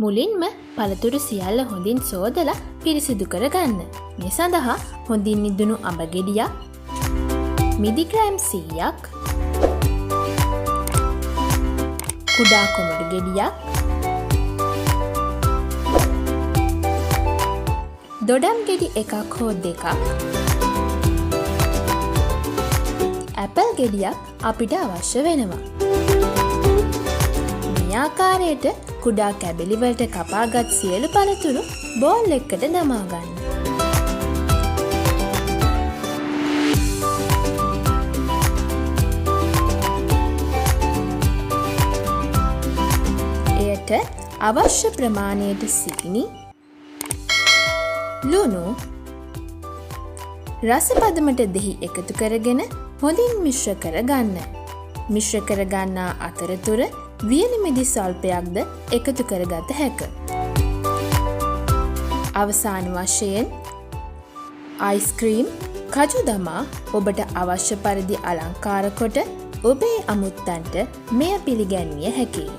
මුලින්ම පළතුරු සියල්ල හොඳින් සෝදලා පිරිසිදු කරගන්න. මේ සඳහා හොඳින් නිදුණු අඹ ගෙඩියක්, මිදිග්‍රෑම් 100ක්, කුඩා කොමඩු ගෙඩියක්, දොඩම් ගෙඩි එකක් හෝ දෙකක්, ඇපල් ගෙඩියක් අපිට අවශ්‍ය වෙනවා. මේ ආකාරයට කුඩා කැබලි වලට කපාගත් සියලු පළතුරු බෝල් එකකට දමා ගන්න. එයට අවශ්‍ය ප්‍රමාණයට සීනි, ලුණු, රස පදමට දෙහි එකතු කරගෙන හොඳින් මිශ්‍ර කරගන්න. මිශ්‍ර කරගන්නා අතරතුර වියලි මිදි සල්පයක්ද එකතු කරගත හැක. අවසාන වශයෙන් අයිස්ක්‍රීම් කජු දමා ඔබට අවශ්‍ය පරිදි අලංකාර කොට ඔබේ අමුත්තන්ට මෙය පිළිගැන්විය හැකියි.